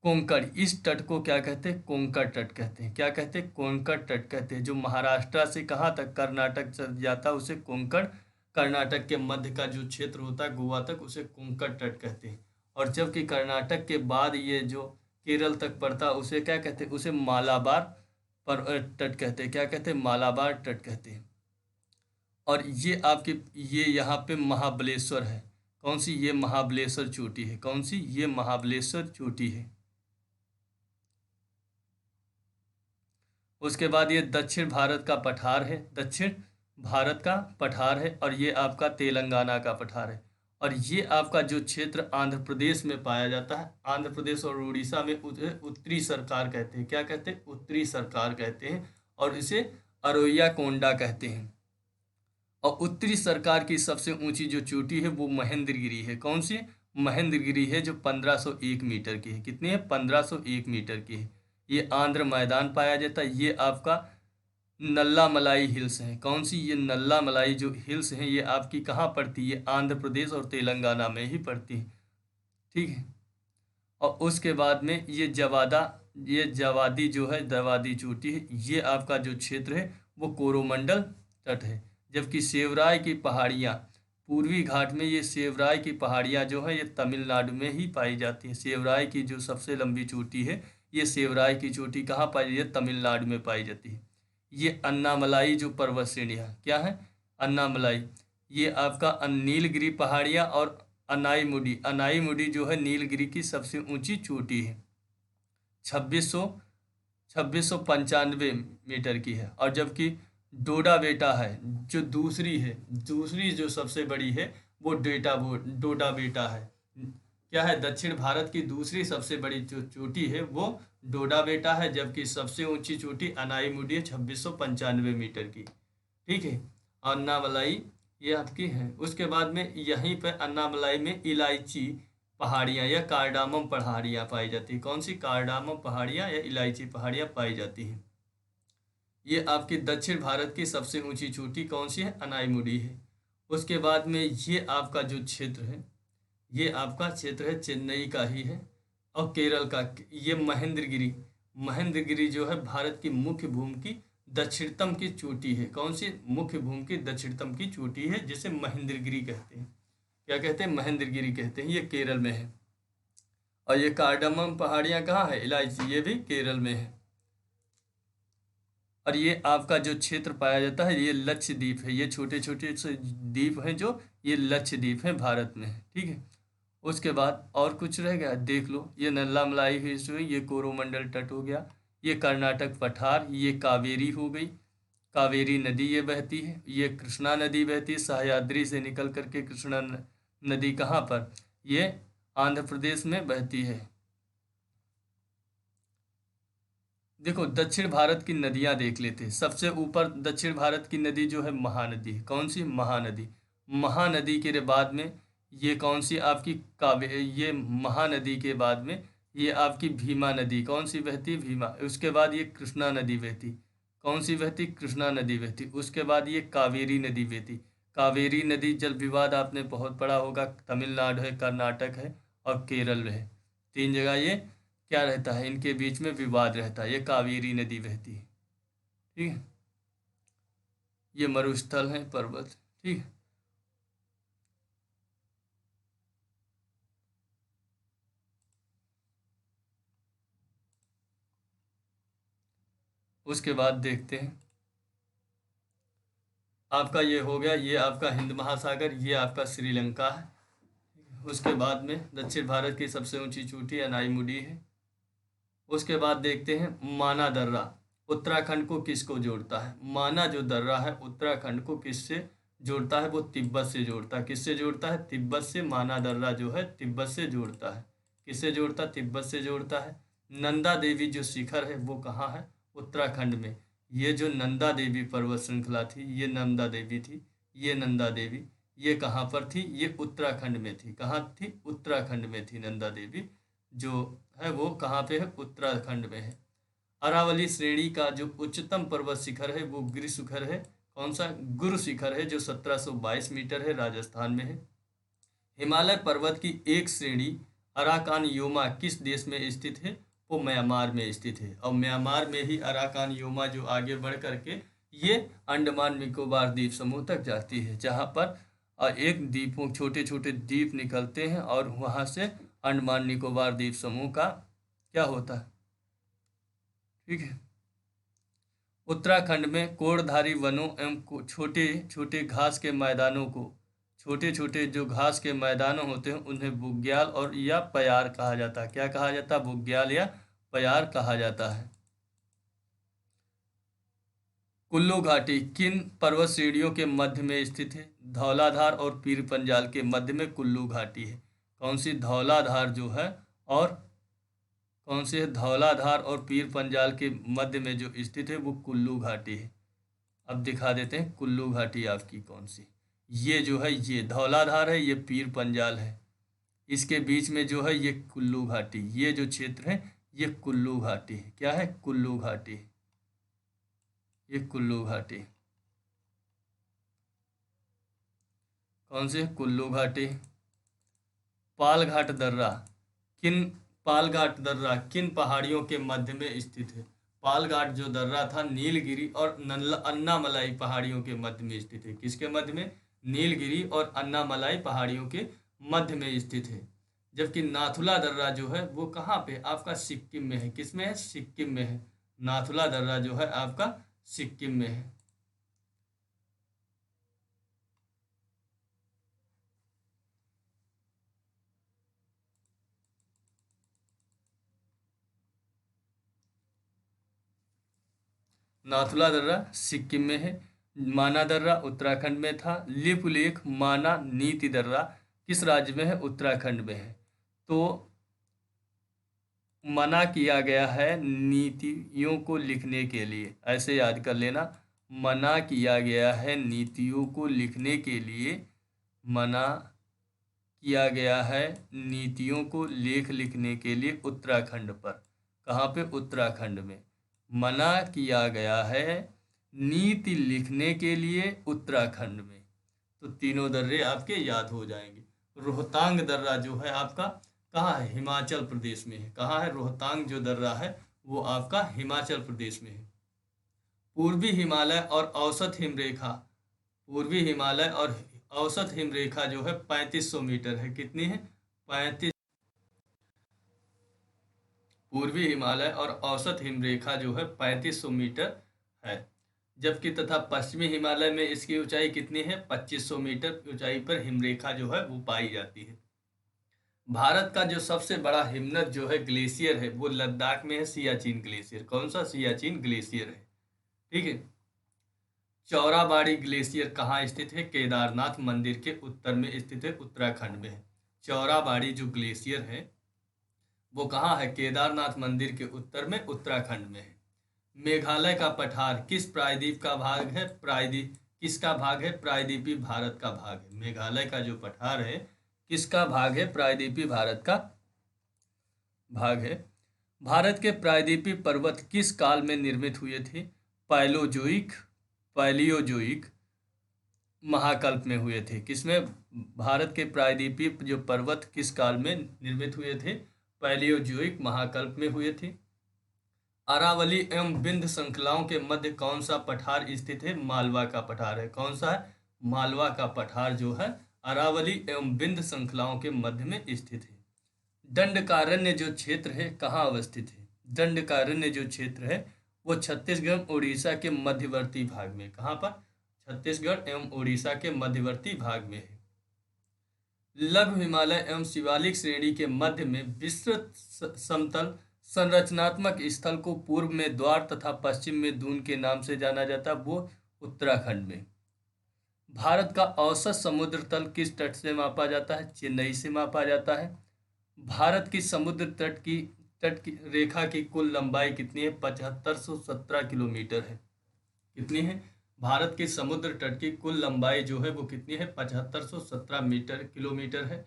कोंकण। इस तट को क्या कहते हैं? कोंकण तट कहते हैं। क्या कहते हैं? कोंकण तट कहते हैं। जो महाराष्ट्र से कहाँ तक कर्नाटक चल जाता है उसे कोंकण, कर्नाटक के मध्य का जो क्षेत्र होता है गोवा तक उसे कोंकण तट कहते हैं। और जबकि कर्नाटक के बाद ये जो केरल तक पड़ता है उसे क्या कहते हैं? उसे मालाबार पर तट कहते हैं। क्या कहते हैं? मालाबार तट कहते हैं। और ये आपके ये यहाँ पे महाबलेश्वर है। कौन सी? ये महाबलेश्वर चोटी है। कौन सी? ये महाबलेश्वर चोटी है। उसके बाद ये दक्षिण भारत का पठार है। दक्षिण भारत का पठार है, और ये आपका तेलंगाना का पठार है। और ये आपका जो क्षेत्र आंध्र प्रदेश में पाया जाता है, आंध्र प्रदेश और उड़ीसा में, उसे उत्तरी सरकार कहते हैं। क्या कहते हैं? उत्तरी सरकार कहते हैं। और इसे अरोया कोंडा कहते हैं। और उत्तरी सरकार की सबसे ऊंची जो चोटी है वो महेंद्रगिरी है। कौन सी? महेंद्रगिरी है, जो 1501 मीटर की है। कितनी है? 1501 मीटर की है। ये आंध्र मैदान पाया जाता है। ये आपका नल्ला मलाई हिल्स है। कौन सी? ये नल्ला मलाई जो हिल्स हैं ये आपकी कहाँ पड़ती है? ये आंध्र प्रदेश और तेलंगाना में ही पड़ती है। ठीक है। और उसके बाद में ये जवादी जो है, जवादी चोटी है, ये आपका जो क्षेत्र है वो कोरोमंडल तट है। जबकि सेवराय की पहाड़ियाँ पूर्वी घाट में, ये सेवराय की पहाड़ियाँ जो है ये तमिलनाडु में ही पाई जाती हैं। सेवराय की जो सबसे लंबी चोटी है, ये सेवराय की चोटी कहाँ पाई जाती है? तमिलनाडु में पाई जाती है। ये अन्नामलाई जो पर्वत श्रेणी है, क्या है? अन्नामलाई। ये आपका नीलगिरी पहाड़ियाँ और अनाईमुडी। अनाईमुडी जो है नीलगिरी की सबसे ऊंची चोटी है। 2695 मीटर की है। और जबकि डोडा बेटा है जो दूसरी जो सबसे बड़ी है वो डोडा बेटा है। क्या है? दक्षिण भारत की दूसरी सबसे बड़ी जो चोटी है वो डोडा बेटा है, जबकि सबसे ऊंची चोटी अनाईमुडी है 2695 मीटर की। ठीक है। अन्नामलाई ये आपकी है। उसके बाद में यहीं पर अन्नामलाई में इलायची पहाड़ियाँ या कार्डामम पहाड़ियाँ पाई जाती है। कौन सी? कार्डामम पहाड़ियाँ या इलायची पहाड़ियाँ पाई जाती हैं। ये आपकी दक्षिण भारत की सबसे ऊंची चोटी कौन सी है? अनाईमुडी है। उसके बाद में ये आपका जो क्षेत्र है, ये आपका क्षेत्र है चेन्नई का ही है और केरल का। ये महेंद्रगिरी जो है भारत की मुख्य भूमि की दक्षिणतम की चोटी है। कौन सी? मुख्य भूमि की दक्षिणतम की चोटी है, जिसे महेंद्रगिरी कहते हैं। क्या कहते हैं? महेंद्रगिरी कहते हैं। ये केरल में है। और ये कार्डमम पहाड़ियाँ कहाँ है? इलायची, ये भी केरल में है। और ये आपका जो क्षेत्र पाया जाता है ये लक्षद्वीप है। ये छोटे छोटे से द्वीप हैं जो ये लक्षद्वीप हैं, भारत में है। ठीक है। उसके बाद और कुछ रह गया? देख लो। ये नल्ला मलाई हिल्स हुई, ये कोरोमंडल तट हो गया, ये कर्नाटक पठार, ये कावेरी हो गई, कावेरी नदी ये बहती है, ये कृष्णा नदी बहती है सह्याद्री से निकल करके। कृष्णा नदी कहाँ पर? ये आंध्र प्रदेश में बहती है। देखो दक्षिण भारत की नदियां देख लेते हैं। सबसे ऊपर दक्षिण भारत की नदी जो है महानदी है। कौन सी? महानदी। महानदी के बाद में ये कौन सी आपकी ये महानदी के बाद में ये आपकी भीमा नदी कौन सी बहती? भीमा। उसके बाद ये कृष्णा नदी बहती। कौन सी बहती? कृष्णा नदी बहती। उसके बाद ये कावेरी नदी बहती। कावेरी नदी जल विवाद आपने बहुत पढ़ा होगा। तमिलनाडु है, कर्नाटक है और केरल है। 3 जगह ये क्या रहता है? इनके बीच में विवाद रहता है। ये कावेरी नदी बहती है। ठीक है। ये मरुस्थल है, पर्वत। ठीक है। उसके बाद देखते हैं आपका ये हो गया, ये आपका हिंद महासागर, ये आपका श्रीलंका है। उसके बाद में दक्षिण भारत की सबसे ऊंची चोटी अनाईमुडी है। उसके बाद देखते हैं माना दर्रा उत्तराखंड को किसको जोड़ता है? माना जो दर्रा है उत्तराखंड को किससे जोड़ता है? वो तिब्बत से जोड़ता है। किससे जोड़ता है? तिब्बत से। माना दर्रा जो है तिब्बत से जोड़ता है। किससे जोड़ता? तिब्बत से जोड़ता है। नंदा देवी जो शिखर है वो कहाँ है? उत्तराखंड में। ये जो नंदा देवी पर्वत श्रृंखला थी ये नंदा देवी थी। ये नंदा देवी ये कहाँ पर थी? ये उत्तराखंड में थी। कहाँ थी? उत्तराखंड में थी नंदा देवी जो है वो कहाँ पे है? उत्तराखंड में है। अरावली श्रेणी का जो उच्चतम पर्वत शिखर है वो गिर शिखर है। कौन सा? गुरु शिखर है, जो 1722 मीटर है, राजस्थान में है। हिमालय पर्वत की एक श्रेणी अराकान योमा किस देश में स्थित है? वो म्यांमार में स्थित है। और म्यांमार में ही अराकान योमा जो आगे बढ़ करके ये अंडमान निकोबार द्वीप समूह तक जाती है, जहाँ पर एक द्वीपों छोटे छोटे द्वीप निकलते हैं और वहाँ से अंडमान निकोबार द्वीप समूह का क्या होता है। ठीक है। उत्तराखंड में कोड़धारी वनों एवं छोटे छोटे घास के मैदानों को, छोटे छोटे जो घास के मैदान होते हैं उन्हें बुग्याल और या पयार कहा जाता है। क्या कहा जाता है? बुग्याल या पयार कहा जाता है। कुल्लू घाटी किन पर्वत श्रेणियों के मध्य में स्थित है? धौलाधार और पीर पंजाल के मध्य में कुल्लू घाटी है। कौन सी? धौलाधार जो है, और कौन सी है? धौलाधार और पीर पंजाल के मध्य में जो स्थित है वो कुल्लू घाटी है। अब दिखा देते हैं कुल्लू घाटी आपकी कौन सी। ये जो है ये धौलाधार है, ये पीर पंजाल है, इसके बीच में जो है ये कुल्लू घाटी। ये जो क्षेत्र है ये कुल्लू घाटी है। क्या है? कुल्लू घाटी। ये कुल्लू घाटी कौन सी है? कुल्लू घाटी। पालघाट दर्रा किन पालघाट दर्रा किन पहाड़ियों के मध्य में स्थित है? पालघाट जो दर्रा था नीलगिरी और अन्नामलाई पहाड़ियों के मध्य में स्थित है। किसके मध्य में? नीलगिरी और अन्नामलाई पहाड़ियों के मध्य में स्थित है। जबकि नाथुला दर्रा जो है वो कहाँ पे? आपका सिक्किम में है। किस में है? सिक्किम में है। नाथुला दर्रा जो है आपका सिक्किम में है। नाथुला दर्रा सिक्किम में है। माना दर्रा उत्तराखंड में था। लिपुलेख माना नीति दर्रा किस राज्य में है? उत्तराखंड में है। तो मना किया गया है नीतियों को लिखने के लिए, ऐसे याद कर लेना। मना किया गया है नीतियों को लिखने के लिए, मना किया गया है नीतियों को लेख लिखने के लिए उत्तराखंड पर। कहाँ पे? उत्तराखंड में। मना किया गया है नीति लिखने के लिए उत्तराखंड में। तो तीनों दर्रे आपके याद हो जाएंगे। रोहतांग दर्रा जो है आपका कहाँ है? हिमाचल प्रदेश में है। कहाँ है? रोहतांग जो दर्रा है वो आपका हिमाचल प्रदेश में है। पूर्वी हिमालय और औसत हिमरेखा, पूर्वी हिमालय और औसत हिमरेखा जो है 3500 मीटर है। कितनी है? 35। पूर्वी हिमालय और औसत हिमरेखा जो है 3500 मीटर है। जबकि तथा पश्चिमी हिमालय में इसकी ऊंचाई कितनी है? 2500 मीटर ऊंचाई पर हिमरेखा जो है वो पाई जाती है। भारत का जो सबसे बड़ा हिमनद जो है ग्लेशियर है वो लद्दाख में है, सियाचिन ग्लेशियर। कौन सा? सियाचिन ग्लेशियर है। ठीक है। चौराबाड़ी ग्लेशियर कहाँ स्थित है? केदारनाथ मंदिर के उत्तर में स्थित है, उत्तराखंड में है। चौराबाड़ी जो ग्लेशियर है वो कहाँ है? केदारनाथ मंदिर के उत्तर में, उत्तराखंड में है। मेघालय का पठार किस प्रायद्वीप का भाग है? प्रायद्वीप किसका भाग है? प्रायद्वीपी भारत का भाग है। मेघालय का जो पठार है किसका भाग है? प्रायद्वीपी भारत का भाग है। भारत के प्रायद्वीपी पर्वत किस काल में निर्मित हुए थे? पैलोजोइक, पैलियोजोइक महाकल्प में हुए थे। किसमें? भारत के प्रायद्वीपीय जो पर्वत किस काल में निर्मित हुए थे? पैलियोजोइक महाकल्प में हुए थे। अरावली एवं विंध्य श्रृंखलाओं के मध्य कौन सा पठार स्थित है? मालवा का पठार है। कौन सा है? मालवा का पठार जो है अरावली एवं विंध्य श्रृंखलाओं के मध्य में स्थित है। दंडकारण्य जो क्षेत्र है कहाँ अवस्थित है? दंडकारण्य जो क्षेत्र है वो छत्तीसगढ़ उड़ीसा के मध्यवर्ती भाग में। कहाँ पर? छत्तीसगढ़ एवं उड़ीसा के मध्यवर्ती भाग में है। लघु हिमालय एवं शिवालिक श्रेणी के मध्य में विस्तृत समतल संरचनात्मक स्थल को पूर्व में द्वार तथा पश्चिम में दून के नाम से जाना जाता है, वो उत्तराखंड में। भारत का औसत समुद्र तल किस तट से मापा जाता है? चेन्नई से मापा जाता है। भारत की समुद्र तट की रेखा की कुल लंबाई कितनी है? 7517 किलोमीटर है। कितनी है? भारत के समुद्र तट की कुल लंबाई जो है वो कितनी है? 7517 किलोमीटर है।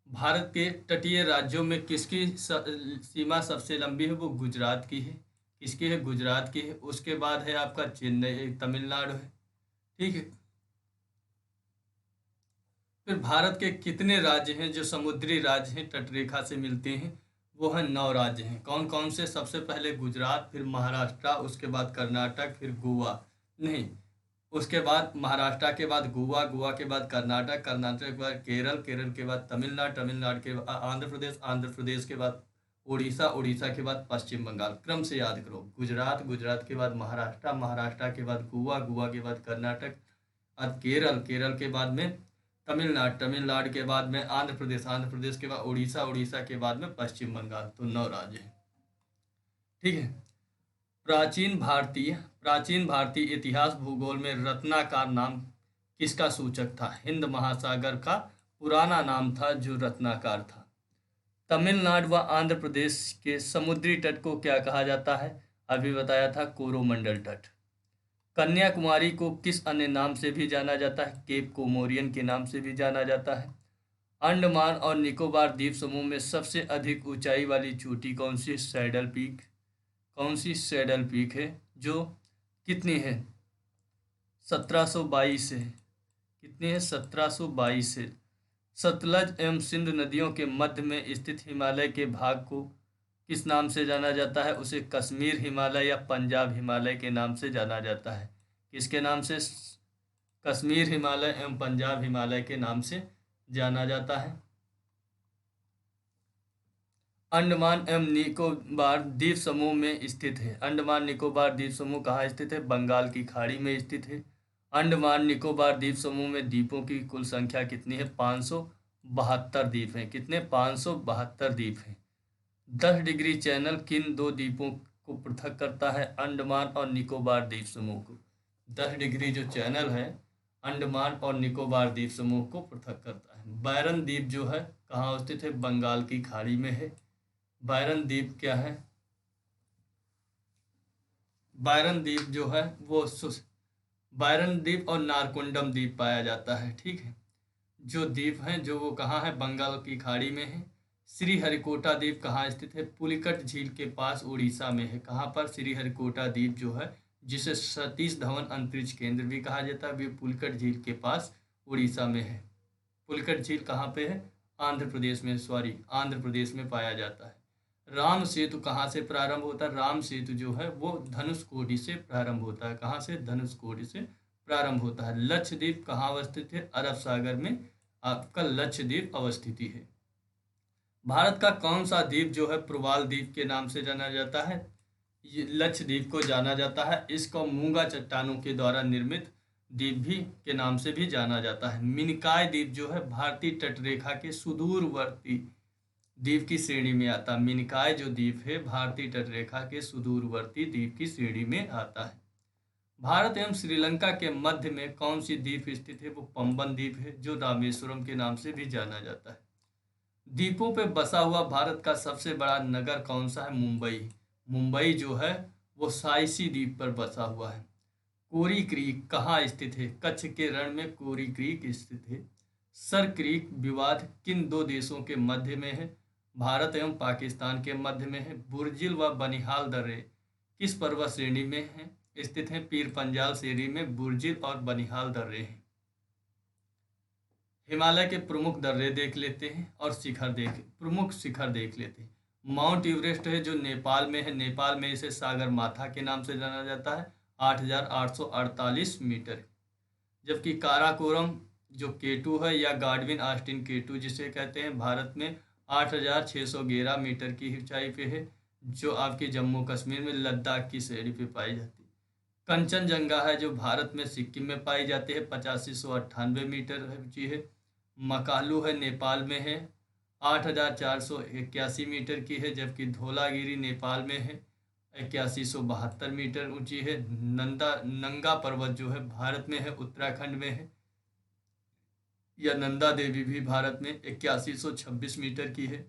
भारत के तटीय राज्यों में किसकी सीमा सबसे लंबी है? वो गुजरात की है। किसकी है? गुजरात की है। उसके बाद है आपका चेन्नई, तमिलनाडु है। ठीक है। फिर भारत के कितने राज्य हैं जो समुद्री राज्य हैं, तटरेखा से मिलते हैं? वो हैं 9 राज्य हैं। कौन कौन से? सबसे पहले गुजरात, फिर महाराष्ट्र, उसके बाद कर्नाटक, फिर गोवा। नहीं, उसके बाद महाराष्ट्र के बाद गोवा, गोवा के बाद कर्नाटक, कर्नाटक के बाद केरल, केरल के बाद तमिलनाडु, तमिलनाडु के बाद आंध्र प्रदेश, आंध्र प्रदेश के बाद उड़ीसा, उड़ीसा के बाद पश्चिम बंगाल। क्रम से याद करो। गुजरात, गुजरात के बाद महाराष्ट्र, महाराष्ट्र के बाद गोवा, गोवा के बाद कर्नाटक, और केरल, केरल के बाद में तमिलनाडु, तमिलनाडु के बाद में आंध्र प्रदेश, आंध्र प्रदेश के बाद उड़ीसा, उड़ीसा के बाद में पश्चिम बंगाल। तो 9 राज्य हैं। ठीक है। प्राचीन भारतीय इतिहास भूगोल में रत्नाकर नाम किसका सूचक था? हिंद महासागर का पुराना नाम था जो रत्नाकर था। तमिलनाडु व आंध्र प्रदेश के समुद्री तट को क्या कहा जाता है? अभी बताया था, कोरोमंडल तट। कन्याकुमारी को किस अन्य नाम से भी जाना जाता है? केप कोमोरियन के नाम से भी जाना जाता है। अंडमान और निकोबार द्वीप समूह में सबसे अधिक ऊंचाई वाली चोटी कौन सी? Saddle peak. कौन सी? सैडल पीक है, जो कितनी है? 1722 है। कितनी है? 1722 है। सतलज एवं सिंध नदियों के मध्य में स्थित हिमालय के भाग को किस नाम से जाना जाता है? उसे कश्मीर हिमालय या पंजाब हिमालय के नाम से जाना जाता है। किसके नाम से? कश्मीर हिमालय एवं पंजाब हिमालय के नाम से जाना जाता है। अंडमान एवं निकोबार द्वीप समूह में स्थित है। अंडमान निकोबार द्वीप समूह कहाँ स्थित है? बंगाल की खाड़ी में स्थित है। अंडमान निकोबार द्वीप समूह में द्वीपों की कुल संख्या कितनी है? 572 द्वीप हैं। कितने? 572 द्वीप हैं। 10 डिग्री चैनल किन 2 द्वीपों को पृथक करता है? अंडमान और निकोबार द्वीप समूह को। 10 डिग्री जो चैनल है, अंडमान और निकोबार द्वीप समूह को पृथक करता है। बैरन द्वीप जो है कहाँ स्थित है? बंगाल की खाड़ी में है। बैरन द्वीप क्या है? बैरन द्वीप जो है वो बैरन द्वीप और नारकुंडम द्वीप पाया जाता है। ठीक है। जो द्वीप हैं जो वो कहाँ है? बंगाल की खाड़ी में है। श्रीहरिकोटा द्वीप कहाँ स्थित है? पुलिकट झील के पास उड़ीसा में है। कहाँ पर? श्रीहरिकोटा द्वीप जो है, जिसे सतीश धवन अंतरिक्ष केंद्र भी कहा जाता है, वे पुलिकट झील के पास उड़ीसा में है। पुलिकट झील कहाँ पे है? आंध्र प्रदेश में, सॉरी, आंध्र प्रदेश में पाया जाता है। राम सेतु कहाँ से प्रारंभ होता है? राम सेतु जो है वो धनुषकोडी से प्रारंभ होता है। कहाँ से? धनुषकोडी से प्रारंभ होता है। लक्षद्वीप कहाँ अवस्थित है? अरब सागर में आपका लक्षद्वीप अवस्थिति है। भारत का कौन सा द्वीप जो है प्रवाल द्वीप के नाम से जाना जाता है? ये लक्षद्वीप को जाना जाता है। इसको मूंगा चट्टानों के द्वारा निर्मित द्वीप भी के नाम से भी जाना जाता है। मिनिकॉय द्वीप जो है भारतीय तटरेखा के सुदूरवर्ती द्वीप की श्रेणी में आता है। मिनिकॉय जो द्वीप है भारतीय तटरेखा के सुदूरवर्ती द्वीप की श्रेणी में आता है। भारत एवं श्रीलंका के मध्य में कौन सी द्वीप स्थित है? वो पंबन द्वीप है, जो रामेश्वरम के नाम से भी जाना जाता है। द्वीपों पे बसा हुआ भारत का सबसे बड़ा नगर कौन सा है? मुंबई। मुंबई जो है वो साइसी द्वीप पर बसा हुआ है। कोरी क्रीक कहाँ स्थित है? कच्छ के रण में कोरी क्रीक स्थित है। सर क्रीक विवाद किन 2 देशों के मध्य में है? भारत एवं पाकिस्तान के मध्य में है। बुर्जिल व बनिहाल दर्रे किस पर्वत श्रेणी में है स्थित हैं? पीर पंजाल श्रेणी में बुर्जिल और बनिहाल दर्रे हैं। हिमालय के प्रमुख दर्रे देख लेते हैं और प्रमुख शिखर देख लेते हैं। माउंट एवरेस्ट है जो नेपाल में है। नेपाल में इसे सागर माथा के नाम से जाना जाता है, 8,848 मीटर। जबकि काराकोरम जो केटू है या गाडविन ऑस्टिन केटू जिसे कहते हैं, भारत में 8,611 मीटर की ऊंचाई पे है, जो आपके जम्मू कश्मीर में लद्दाख की श्रेणी पे पाई जाती है। कंचनजंगा है जो भारत में सिक्किम में पाई जाती है, 8598 मीटर ऊंची है। मकालू है नेपाल में है, 8,481 मीटर की है। जबकि धौलागिरी नेपाल में है, 8172 मीटर ऊंची है। नंगा पर्वत जो है भारत में है, उत्तराखंड में है। या नंदा देवी भी भारत में 8126 मीटर की है।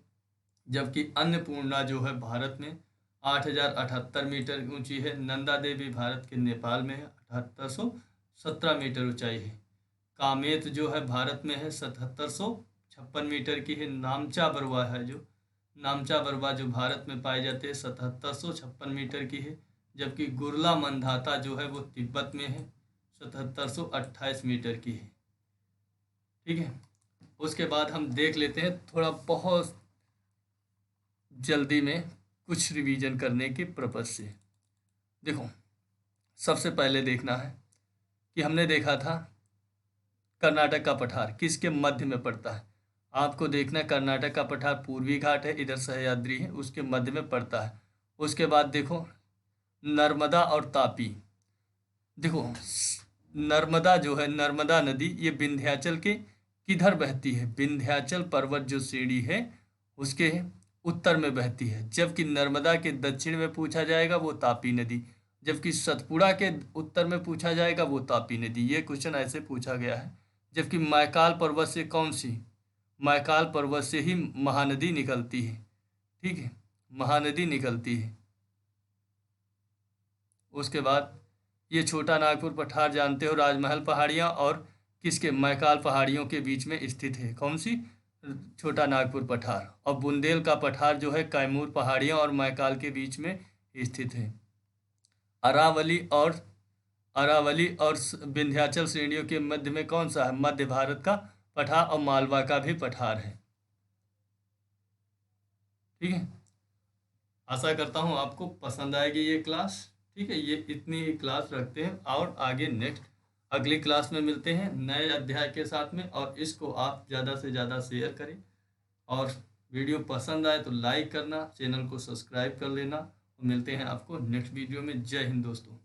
जबकि अन्नपूर्णा जो है भारत में 8,078 मीटर ऊंची है। नंदा देवी भारत के नेपाल में है, 7,817 मीटर ऊंचाई है। कामेत जो है भारत में है, 7,756 मीटर की है। नामचा बरुआ है जो नामचा बरवा जो भारत में पाए जाते हैं 7756 मीटर की है, जबकि गुरला मंधाता जो है वो तिब्बत में है, 7728 मीटर की है। ठीक है, उसके बाद हम देख लेते हैं थोड़ा बहुत जल्दी में कुछ रिवीजन करने के पर्पज से। देखो, सबसे पहले देखना है कि हमने देखा था कर्नाटक का पठार किसके मध्य में पड़ता है। आपको देखना है कर्नाटक का पठार पूर्वी घाट है, इधर सह्याद्री है, उसके मध्य में पड़ता है। उसके बाद देखो नर्मदा और तापी। देखो नर्मदा जो है, नर्मदा नदी, ये विंध्याचल के किधर बहती है, विंध्याचल पर्वत जो श्रेणी है उसके उत्तर में बहती है। जबकि नर्मदा के दक्षिण में पूछा जाएगा वो तापी नदी, जबकि सतपुड़ा के उत्तर में पूछा जाएगा वो तापी नदी। ये क्वेश्चन ऐसे पूछा गया है। जबकि मैकाल पर्वत से कौन सी, मैकाल पर्वत से ही महानदी निकलती है। ठीक है, महानदी निकलती है। उसके बाद ये छोटा नागपुर पठार जानते हो, राजमहल पहाड़ियाँ और किसके, मैकाल पहाड़ियों के बीच में स्थित है। कौन सी, छोटा नागपुर पठार। और बुंदेल का पठार जो है कैमूर पहाड़ियाँ और मैकाल के बीच में स्थित है। अरावली और विंध्याचल श्रेणियों के मध्य में कौन सा है, मध्य भारत का पठार और मालवा का भी पठार है। ठीक है, आशा करता हूँ आपको पसंद आएगी ये क्लास। ठीक है, ये इतनी ही क्लास रखते हैं और आगे नेक्स्ट अगली क्लास में मिलते हैं नए अध्याय के साथ में। और इसको आप ज़्यादा से ज़्यादा शेयर करें और वीडियो पसंद आए तो लाइक करना, चैनल को सब्सक्राइब कर लेना। मिलते हैं आपको नेक्स्ट वीडियो में। जय हिंद दोस्तों।